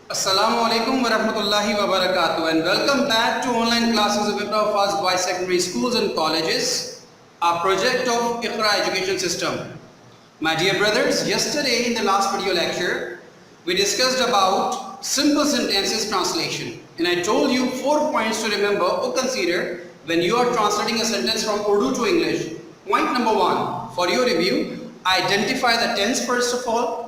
Assalamu alaikum wa rahmatullahi wa barakatuh, and welcome back to online classes of Iqra Fast Boys Secondary Schools and Colleges, a project of Iqra Education System. My dear brothers, yesterday in the last video lecture, we discussed about simple sentences translation, and I told you 4 points to remember or consider when you are translating a sentence from Urdu to English. Point number 1, for your review, identify the tense first of all.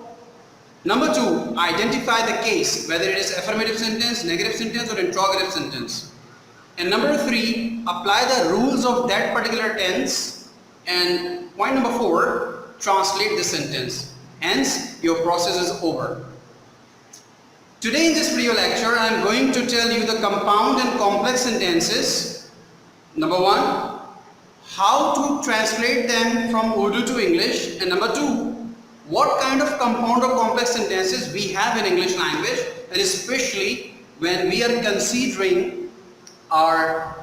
Number 2, identify the case, whether it is affirmative sentence, negative sentence or interrogative sentence. And number 3, apply the rules of that particular tense. And point number 4, translate the sentence. Hence, your process is over. Today in this video lecture, I am going to tell you the compound and complex sentences. Number 1, how to translate them from Urdu to English. And number 2, what kind of compound or complex sentences we have in English language, and especially when we are considering our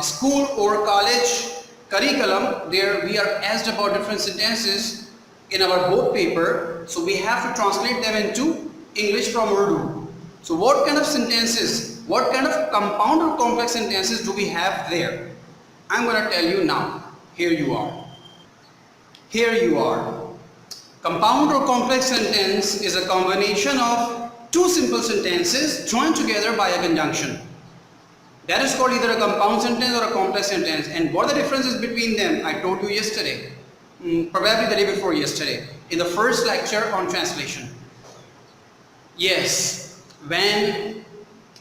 school or college curriculum, there we are asked about different sentences in our board paper, so we have to translate them into English from Urdu. So what kind of sentences, what kind of compound or complex sentences do we have there? I'm going to tell you now. Here you are. Here you are. Compound or complex sentence is a combination of two simple sentences joined together by a conjunction. That is called either a compound sentence or a complex sentence. And what are the differences between them? I told you yesterday, probably the day before yesterday, in the first lecture on translation. Yes, when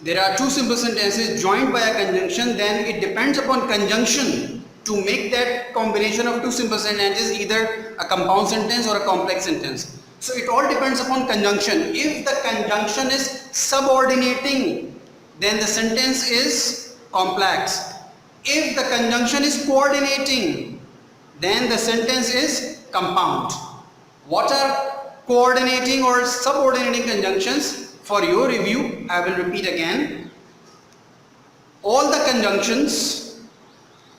there are two simple sentences joined by a conjunction, then it depends upon conjunction to make that combination of two simple sentences either a compound sentence or a complex sentence. So it all depends upon conjunction. If the conjunction is subordinating, then the sentence is complex. If the conjunction is coordinating, then the sentence is compound. What are coordinating or subordinating conjunctions? For your review, I will repeat again. All the conjunctions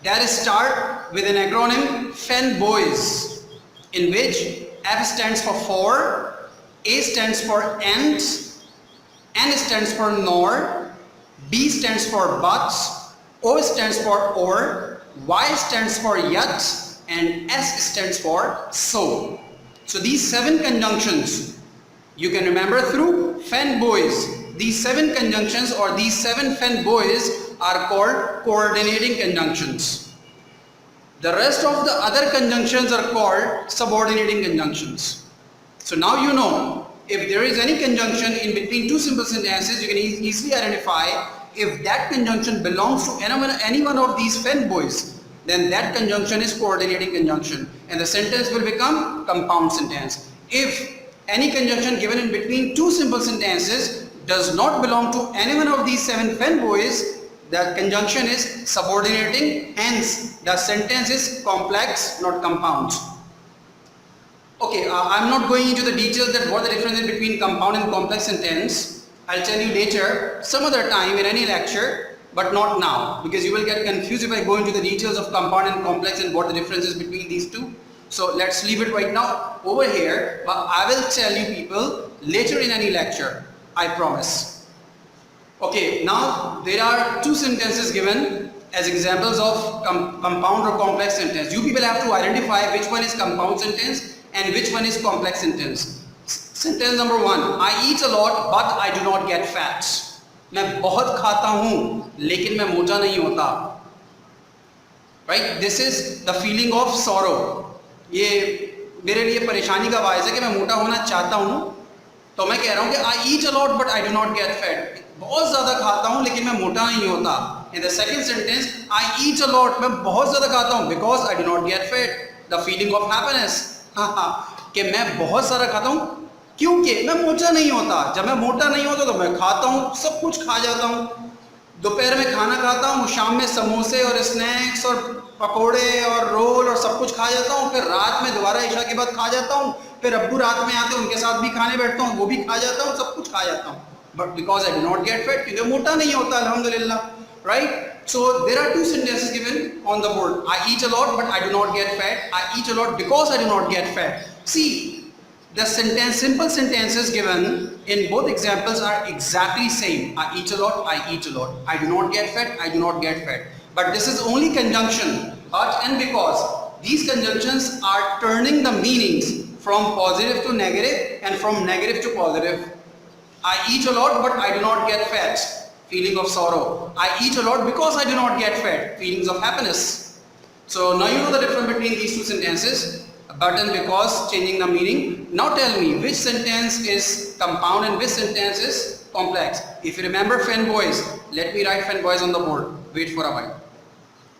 that start with an acronym FENBOYS, in which F stands for, A stands for and, N stands for nor, B stands for but, O stands for or, Y stands for yet, and S stands for so. So these 7 conjunctions you can remember through FENBOYS. These 7 conjunctions or these 7 FENBOYS are called coordinating conjunctions. The rest of the other conjunctions are called subordinating conjunctions. So now you know, if there is any conjunction in between two simple sentences, you can easily identify if that conjunction belongs to any one of these FENBOYS, then that conjunction is coordinating conjunction and the sentence will become compound sentence. If any conjunction given in between two simple sentences does not belong to any one of these 7 FENBOYS, the conjunction is subordinating, hence the sentence is complex, not compound. Okay, I'm not going into the details that what the difference is between compound and complex sentence. I'll tell you later, some other time in any lecture, but not now, because you will get confused if I go into the details of compound and complex and what the difference is between these two. So let's leave it right now over here, but I will tell you people later in any lecture, I promise. Okay, now there are 2 sentences given as examples of compound or complex sentence. You people have to identify which one is compound sentence and which one is complex sentence. Sentence number 1, I eat a lot but I do not get fat. मैं बहुत खाता हूँ लेकिन मैं मोटा नहीं होता. Right? This is the feeling of sorrow. ये मेरे लिए परेशानी का बायस है कि मैं मोटा होना चाहता हूँ, तो मैं कह रहा हूँ कि I eat a lot but I do not get fat. बहुत ज़्यादा खाता हूँ लेकिन मैं मोटा नहीं होता. In the second sentence, I eat a lot, मैं बहुत ज़्यादा खाता हूँ because I do not get fat. The feeling of happiness. कि मैं बहुत सारा खाता हूँ क्योंकि मैं मोटा नहीं होता. जब मैं मोटा नहीं होता तो मैं खाता हूँ, सब कुछ खा जाता हूँ. दोपहर में खाना खाता हूँ, शाम में समोसे और स्नैक्स और पकोड़े और रोल और सब कुछ खा जाता हूँ. फिर रात में दोबारा ईशा के बाद खा जाता हूँ. फिर अब्बू रात में आते हैं, उनके साथ भी खाने बैठता हूँ, वो भी खा जाता हूँ, सब कुछ खा जाता हूँ. But because I do not get fat, क्योंकि मोटा नहीं होता अल्हम्दुलिल्लाह. Right? So there are 2 sentences given on the board. I eat a lot but I do not get fat. I eat a lot because I do not get fat. See, The simple sentences given in both examples are exactly same. I eat a lot, I eat a lot. I do not get fat, I do not get fat. But this is only conjunction, but and because. These conjunctions are turning the meanings from positive to negative and from negative to positive. I eat a lot but I do not get fat, feeling of sorrow. I eat a lot because I do not get fat, feelings of happiness. So now you know the difference between these two sentences, but and because, changing the meaning. Now tell me which sentence is compound and which sentence is complex. If you remember fanboys, let me write fanboys on the board. Wait for a while.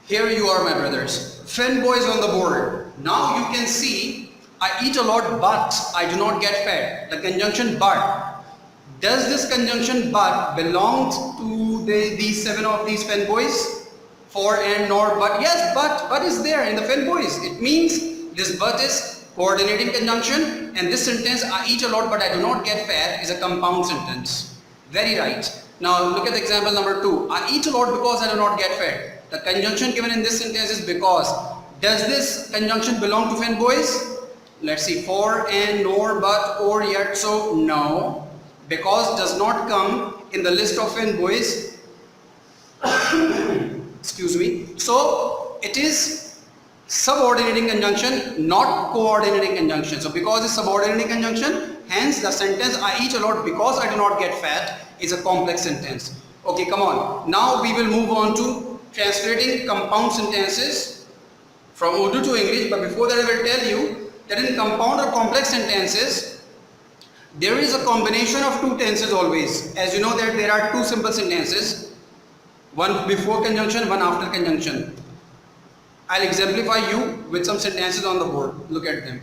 Here you are, my brothers. Fanboys on the board. Now you can see I eat a lot but I do not get fat. The conjunction but. Does this conjunction but belong to these 7 of these fanboys? For, and, nor, but. Yes, but is there in the fanboys. It means this but is coordinating conjunction, and this sentence I eat a lot but I do not get fat is a compound sentence. Very right. Now look at the example number 2. I eat a lot because I do not get fat. The conjunction given in this sentence is because. Does this conjunction belong to fanboys? Let's see. For, and, nor, but, or, yet, so. No. Because does not come in the list of fanboys. Excuse me. So it is subordinating conjunction, not coordinating conjunction. So because it's subordinating conjunction, hence the sentence I eat a lot because I do not get fat is a complex sentence. Okay, come on. Now we will move on to translating compound sentences from Urdu to English, but before that I will tell you that in compound or complex sentences there is a combination of two tenses always. As you know that there are two simple sentences, one before conjunction, one after conjunction. I'll exemplify you with some sentences on the board. Look at them.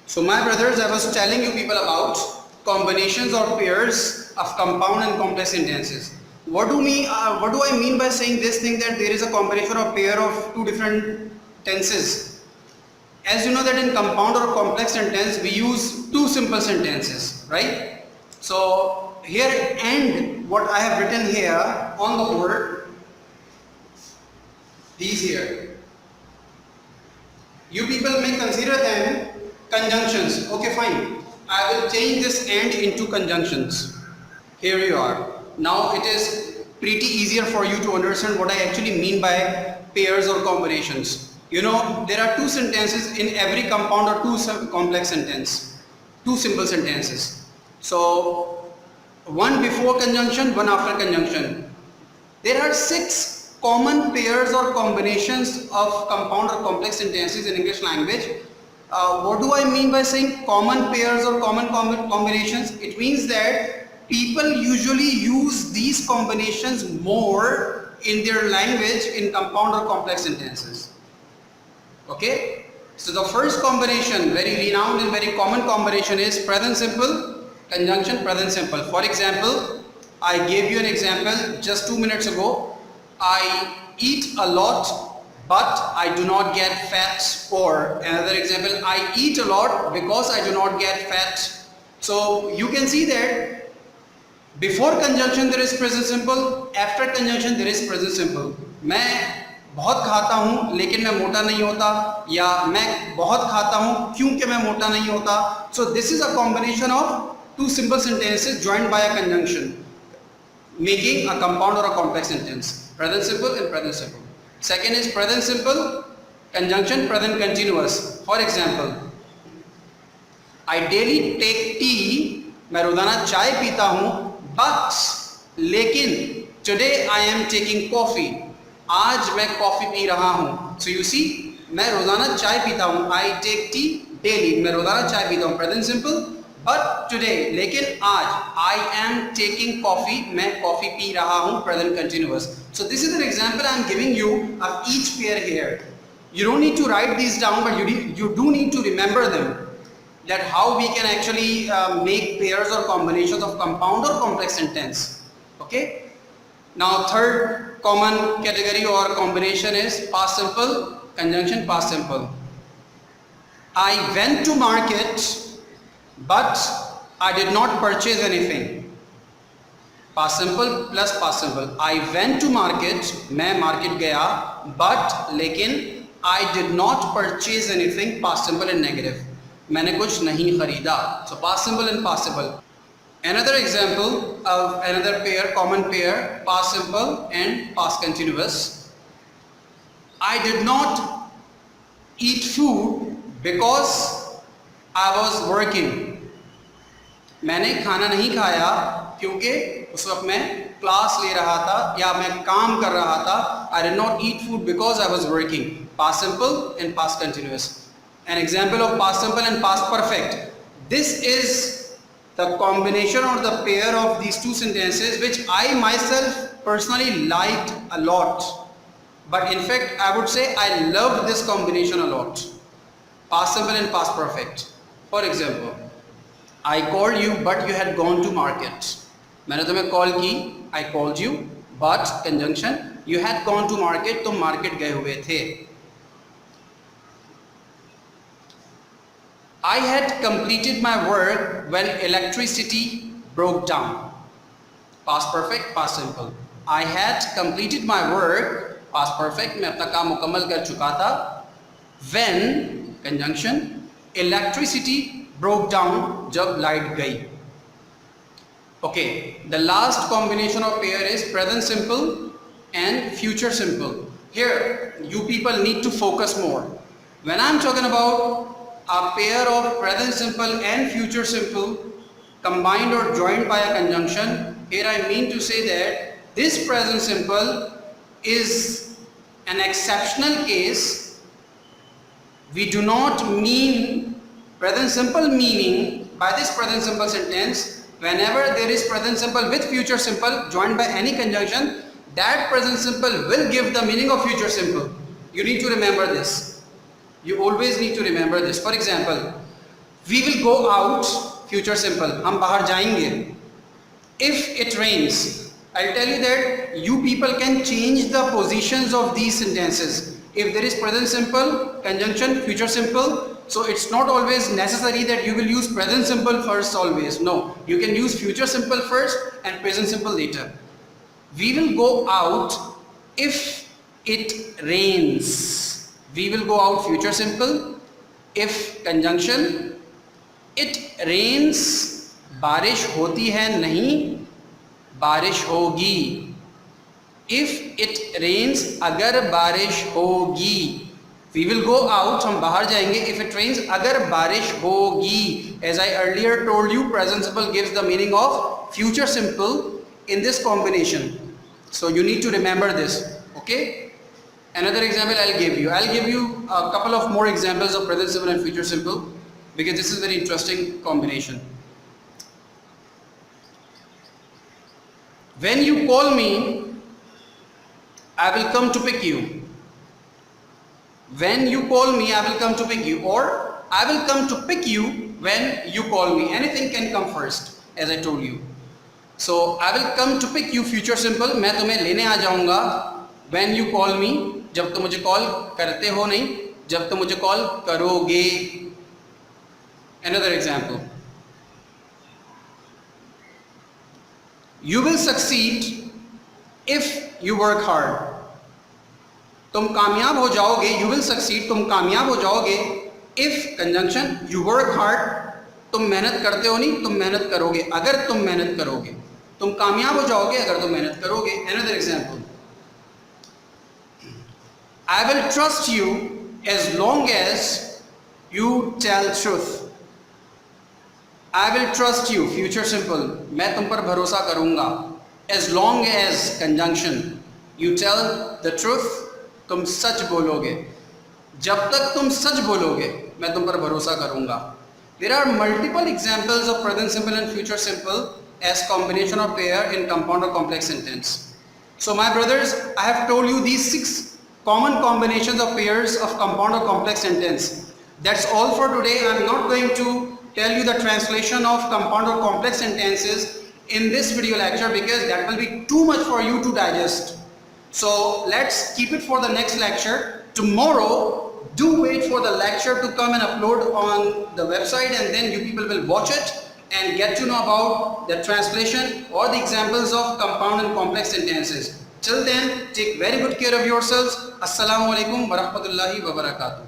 So my brothers, I was telling you people about combinations or pairs of compound and complex sentences. What do I mean by saying this thing that there is a combination or pair of two different tenses? As you know that in compound or complex sentence we use two simple sentences, right? So here and what I have written here on the board, these here, you people may consider them conjunctions. Okay, fine. I will change this and into conjunctions. Here you are. Now it is pretty easier for you to understand what I actually mean by pairs or combinations. You know, there are two sentences in every compound or two complex sentence, two simple sentences. So one before conjunction, one after conjunction. There are 6 common pairs or combinations of compound or complex sentences in English language. What do I mean by saying common pairs or common combinations? It means that people usually use these combinations more in their language in compound or complex sentences. Okay? So the first combination, very renowned and very common combination is present simple, conjunction, present simple. For example, I gave you an example just 2 minutes ago. I eat a lot but I do not get fat. Or another example, I eat a lot because I do not get fat. So you can see that before conjunction there is present simple, after conjunction there is present simple. मैं बहुत खाता हूँ लेकिन मैं मोटा नहीं होता, या मैं बहुत खाता हूँ क्योंकि मैं मोटा नहीं होता. So this is a combination of two simple sentences joined by a conjunction, making a compound or a complex sentence. Present simple and present simple. Second is present simple, conjunction, present continuous. For example, I daily take tea, मैं रोजाना चाय पीता हूँ, but लेकिन today I am taking coffee, आज मैं coffee P रहा हूँ. So you see, मैं रोजाना चाय पीता हूँ, I take tea daily, मैं रोजाना चाय पीता हूँ, present simple. But today, लेकिन आज, I am taking coffee, मैं कॉफी पी रहा हूँ, present continuous. So this is an example I am giving you of each pair here. You don't need to write these down, but you do need to remember them, that how we can actually make pairs or combinations of compound or complex sentence. Okay? Now third common category or combination is past simple, conjunction, past simple. I went to market but I did not purchase anything. Past simple plus past simple. I went to market, मैं market गया, but लेकिन I did not purchase anything, past simple and negative. मैंने कुछ नहीं खरीदा. So past simple and past simple. Another example of another pair, common pair, past simple and past continuous. I did not eat food because I was working. मैंने खाना नहीं खाया क्योंकि उस वक्त मैं क्लास ले रहा था या मैं काम कर रहा था. I did not eat food because I was working. Past simple and past continuous. An example of past simple and past perfect. This is the combination or the pair of these two sentences which I myself personally liked a lot. But in fact, I would say I loved this combination a lot. Past simple and past perfect. For example, I called you but you had gone to market. मैंने तुम्हें call की, I called you, but conjunction, you had gone to market, तुम market गए हुए थे. I had completed my work when electricity broke down. Past perfect, past simple. I had completed my work, past perfect, मैं अपना काम मुकम्मल कर चुका था. When, conjunction, electricity broke down, जब लाइट गई. Okay, the last combination of pair is present simple and future simple. Here, you people need to focus more. When I'm talking about a pair of present simple and future simple combined or joined by a conjunction, here I mean to say that this present simple is an exceptional case. We do not mean present simple, meaning by this present simple sentence, whenever there is present simple with future simple joined by any conjunction, that present simple will give the meaning of future simple. You need to remember this. You always need to remember this. For example, we will go out, future simple, हम बाहर जाएंगे. If it rains, I'll tell you that you people can change the positions of these sentences. If there is present simple, conjunction, future simple, so it's not always necessary that you will use present simple first always. No, you can use future simple first and present simple later. We will go out if it rains. We will go out, future simple. If, conjunction, it rains, बारिश होती है नहीं, बारिश होगी. If it rains, अगर बारिश होगी. We will go out, हम बाहर जाएंगे. If it rains, अगर बारिश होगी. As I earlier told you, present simple gives the meaning of future simple in this combination. So you need to remember this. Okay? Another example I'll give you. I'll give you a couple of more examples of present simple and future simple because this is very interesting combination. When you call me, I will come to pick you. When you call me, I will come to pick you, or I will come to pick you when you call me. Anything can come first, as I told you. So I will come to pick you, future simple. मैं तुम्हें लेने आ जाऊंगा. When you call me, जब तुम मुझे call करते हो, नहीं जब तुम मुझे कॉल करोगे. Another example. You will succeed if you work hard. तुम कामयाब हो जाओगे. You will succeed, तुम कामयाब हो जाओगे. If, conjunction, you work hard, तुम मेहनत करते हो, नहीं तुम मेहनत करोगे. अगर तुम मेहनत करोगे, तुम कामयाब हो जाओगे अगर तुम मेहनत करोगे. Another example. I will trust you as long as you tell truth. I will trust you, future simple, मैं तुम पर भरोसा करूंगा. As long as, conjunction, you tell the truth, तुम सच बोलोगे. जब तक तुम सच बोलोगे मैं तुम पर भरोसा करूंगा. There are multiple examples of present simple and future simple as combination of pair in compound or complex sentence. So my brothers, I have told you these 6 common combinations of pairs of compound or complex sentence. That's all for today. I am not going to tell you the translation of compound or complex sentences in this video lecture because that will be too much for you to digest. So let's keep it for the next lecture. Tomorrow, do wait for the lecture to come and upload on the website, and then you people will watch it and get to know about the translation or the examples of compound and complex sentences. Till then, take very good care of yourselves. Assalamu alaikum wa rahmatullahi wa barakatuh.